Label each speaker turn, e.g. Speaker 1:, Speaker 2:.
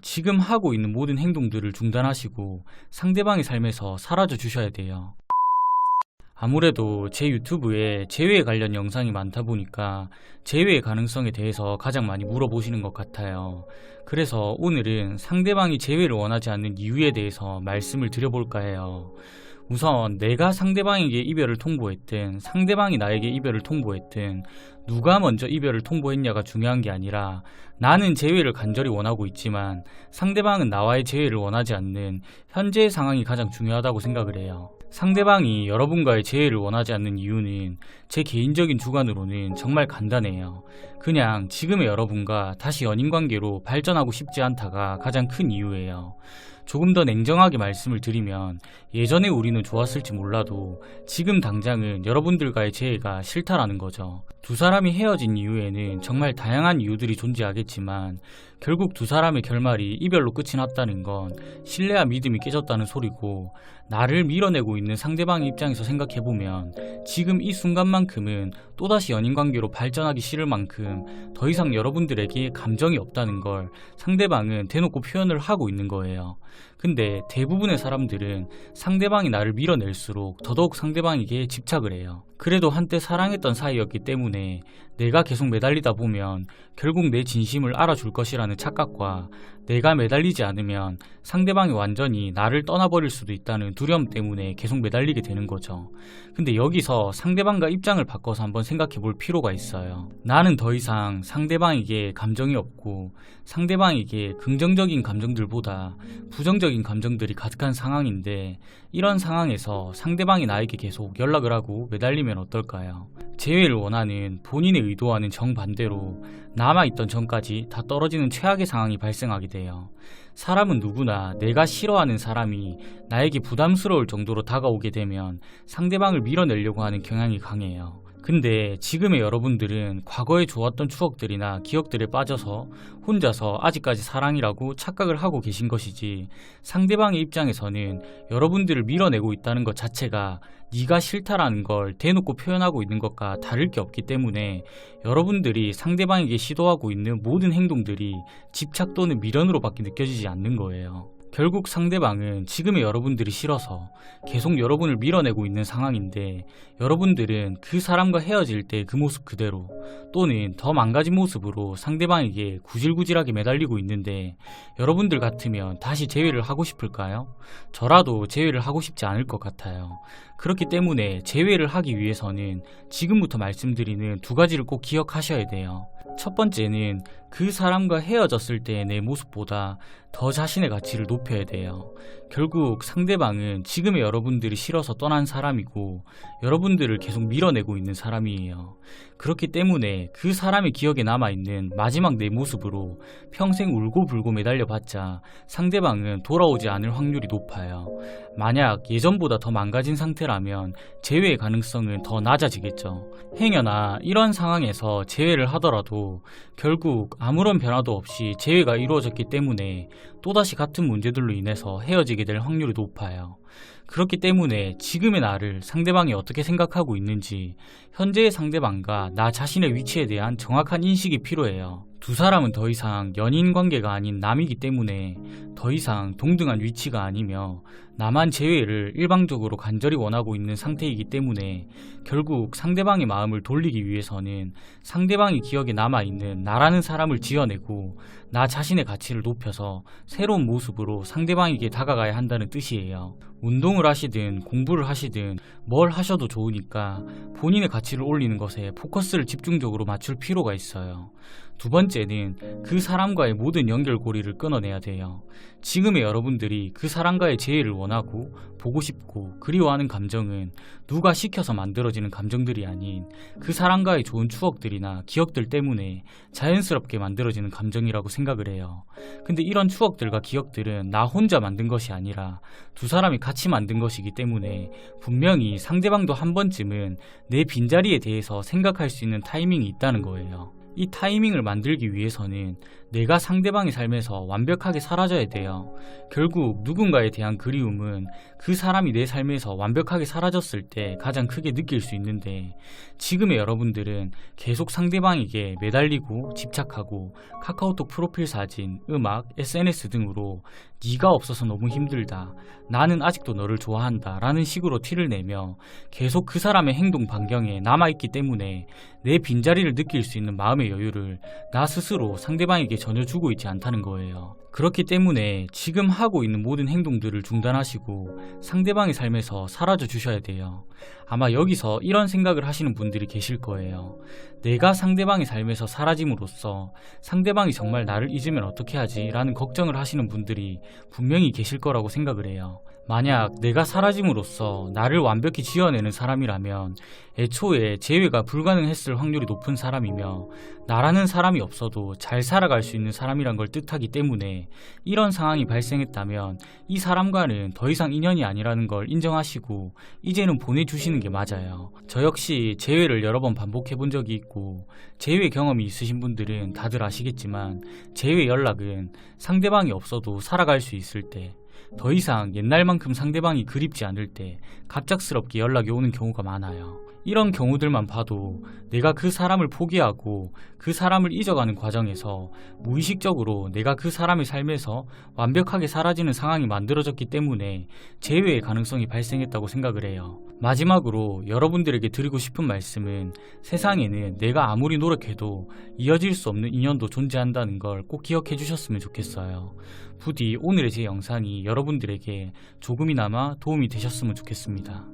Speaker 1: 지금 하고 있는 모든 행동들을 중단하시고 상대방의 삶에서 사라져 주셔야 돼요. 아무래도 제 유튜브에 재회 관련 영상이 많다 보니까 재회의 가능성에 대해서 가장 많이 물어보시는 것 같아요. 그래서 오늘은 상대방이 재회를 원하지 않는 이유에 대해서 말씀을 드려볼까 해요. 우선 내가 상대방에게 이별을 통보했든 상대방이 나에게 이별을 통보했든 누가 먼저 이별을 통보했냐가 중요한 게 아니라 나는 재회를 간절히 원하고 있지만 상대방은 나와의 재회를 원하지 않는 현재의 상황이 가장 중요하다고 생각을 해요. 상대방이 여러분과의 재회를 원하지 않는 이유는 제 개인적인 주관으로는 정말 간단해요. 그냥 지금의 여러분과 다시 연인관계로 발전하고 싶지 않다가 가장 큰 이유예요. 조금 더 냉정하게 말씀을 드리면 예전에 우리는 좋았을지 몰라도 지금 당장은 여러분들과의 재회가 싫다라는 거죠. 두 사람이 헤어진 이유에는 정말 다양한 이유들이 존재하겠지만 결국 두 사람의 결말이 이별로 끝이 났다는 건 신뢰와 믿음이 깨졌다는 소리고, 나를 밀어내고 있는 상대방의 입장에서 생각해보면 지금 이 순간만큼은 또다시 연인관계로 발전하기 싫을 만큼 더 이상 여러분들에게 감정이 없다는 걸 상대방은 대놓고 표현을 하고 있는 거예요. 근데 대부분의 사람들은 상대방이 나를 밀어낼수록 더더욱 상대방에게 집착을 해요. 그래도 한때 사랑했던 사이였기 때문에 내가 계속 매달리다 보면 결국 내 진심을 알아줄 것이라는 착각과 내가 매달리지 않으면 상대방이 완전히 나를 떠나버릴 수도 있다는 두려움 때문에 계속 매달리게 되는 거죠. 근데 여기서 상대방과 입장을 바꿔서 한번 생각해 볼 필요가 있어요. 나는 더 이상 상대방에게 감정이 없고 상대방에게 긍정적인 감정들보다 부정적인 감정들이 가득한 상황인데, 이런 상황에서 상대방이 나에게 계속 연락을 하고 매달리면 어떨까요? 재회를 원하는 본인의 의도와는 정반대로 남아있던 정까지 다 떨어지는 최악의 상황이 발생하게 돼요. 사람은 누구나 내가 싫어하는 사람이 나에게 부담스러울 정도로 다가오게 되면 상대방을 밀어내려고 하는 경향이 강해요. 근데 지금의 여러분들은 과거에 좋았던 추억들이나 기억들에 빠져서 혼자서 아직까지 사랑이라고 착각을 하고 계신 것이지, 상대방의 입장에서는 여러분들을 밀어내고 있다는 것 자체가 네가 싫다라는 걸 대놓고 표현하고 있는 것과 다를 게 없기 때문에 여러분들이 상대방에게 시도하고 있는 모든 행동들이 집착 또는 미련으로밖에 느껴지지 않는 거예요. 결국 상대방은 지금의 여러분들이 싫어서 계속 여러분을 밀어내고 있는 상황인데, 여러분들은 그 사람과 헤어질 때 그 모습 그대로 또는 더 망가진 모습으로 상대방에게 구질구질하게 매달리고 있는데, 여러분들 같으면 다시 재회를 하고 싶을까요? 저라도 재회를 하고 싶지 않을 것 같아요. 그렇기 때문에 재회를 하기 위해서는 지금부터 말씀드리는 두 가지를 꼭 기억하셔야 돼요. 첫 번째는 그 사람과 헤어졌을 때의 내 모습보다 더 자신의 가치를 높여야 돼요. 결국 상대방은 지금의 여러분들이 싫어서 떠난 사람이고 여러분들을 계속 밀어내고 있는 사람이에요. 그렇기 때문에 그 사람의 기억에 남아있는 마지막 내 모습으로 평생 울고불고 매달려봤자 상대방은 돌아오지 않을 확률이 높아요. 만약 예전보다 더 망가진 상태라면 재회의 가능성은 더 낮아지겠죠. 행여나 이런 상황에서 재회를 하더라도 결국 아무런 변화도 없이 재회가 이루어졌기 때문에 또다시 같은 문제들로 인해서 헤어지게 될 확률이 높아요. 그렇기 때문에 지금의 나를 상대방이 어떻게 생각하고 있는지, 현재의 상대방과 나 자신의 위치에 대한 정확한 인식이 필요해요. 두 사람은 더 이상 연인 관계가 아닌 남이기 때문에 더 이상 동등한 위치가 아니며 나만 재회를 일방적으로 간절히 원하고 있는 상태이기 때문에 결국 상대방의 마음을 돌리기 위해서는 상대방의 기억에 남아있는 나라는 사람을 지어내고 나 자신의 가치를 높여서 새로운 모습으로 상대방에게 다가가야 한다는 뜻이에요. 운동을 하시든 공부를 하시든 뭘 하셔도 좋으니까 본인의 가치를 올리는 것에 포커스를 집중적으로 맞출 필요가 있어요. 두 번째는 그 사람과의 모든 연결고리를 끊어내야 돼요. 지금의 여러분들이 그 사람과의 재회를 원하고 보고 싶고 그리워하는 감정은 누가 시켜서 만들어지는 감정들이 아닌 그 사람과의 좋은 추억들이나 기억들 때문에 자연스럽게 만들어지는 감정이라고 생각을 해요. 근데 이런 추억들과 기억들은 나 혼자 만든 것이 아니라 두 사람이 같이 만든 것이기 때문에 분명히 상대방도 한 번쯤은 내 빈자리에 대해서 생각할 수 있는 타이밍이 있다는 거예요. 이 타이밍을 만들기 위해서는 내가 상대방의 삶에서 완벽하게 사라져야 돼요. 결국 누군가에 대한 그리움은 그 사람이 내 삶에서 완벽하게 사라졌을 때 가장 크게 느낄 수 있는데, 지금의 여러분들은 계속 상대방에게 매달리고 집착하고 카카오톡 프로필 사진, 음악, SNS 등으로 네가 없어서 너무 힘들다, 나는 아직도 너를 좋아한다 라는 식으로 티를 내며 계속 그 사람의 행동 반경에 남아있기 때문에 내 빈자리를 느낄 수 있는 마음의 여유를 나 스스로 상대방에게 전혀 주고 있지 않다는 거예요. 그렇기 때문에 지금 하고 있는 모든 행동들을 중단하시고 상대방의 삶에서 사라져 주셔야 돼요. 아마 여기서 이런 생각을 하시는 분들이 계실 거예요. 내가 상대방의 삶에서 사라짐으로써 상대방이 정말 나를 잊으면 어떻게 하지? 라는 걱정을 하시는 분들이 분명히 계실 거라고 생각을 해요. 만약 내가 사라짐으로써 나를 완벽히 지어내는 사람이라면 애초에 재회가 불가능했을 확률이 높은 사람이며, 나라는 사람이 없어도 잘 살아갈 수 있는 사람이란 걸 뜻하기 때문에 이런 상황이 발생했다면 이 사람과는 더 이상 인연이 아니라는 걸 인정하시고 이제는 보내주시는 게 맞아요. 저 역시 재회를 여러 번 반복해 본 적이 있고, 재회 경험이 있으신 분들은 다들 아시겠지만 재회 연락은 상대방이 없어도 살아갈 수 있을 때, 더 이상 옛날만큼 상대방이 그립지 않을 때 갑작스럽게 연락이 오는 경우가 많아요. 이런 경우들만 봐도 내가 그 사람을 포기하고 그 사람을 잊어가는 과정에서 무의식적으로 내가 그 사람의 삶에서 완벽하게 사라지는 상황이 만들어졌기 때문에 재회의 가능성이 발생했다고 생각을 해요. 마지막으로 여러분들에게 드리고 싶은 말씀은, 세상에는 내가 아무리 노력해도 이어질 수 없는 인연도 존재한다는 걸 꼭 기억해 주셨으면 좋겠어요. 부디 오늘의 제 영상이 여러분들에게 조금이나마 도움이 되셨으면 좋겠습니다.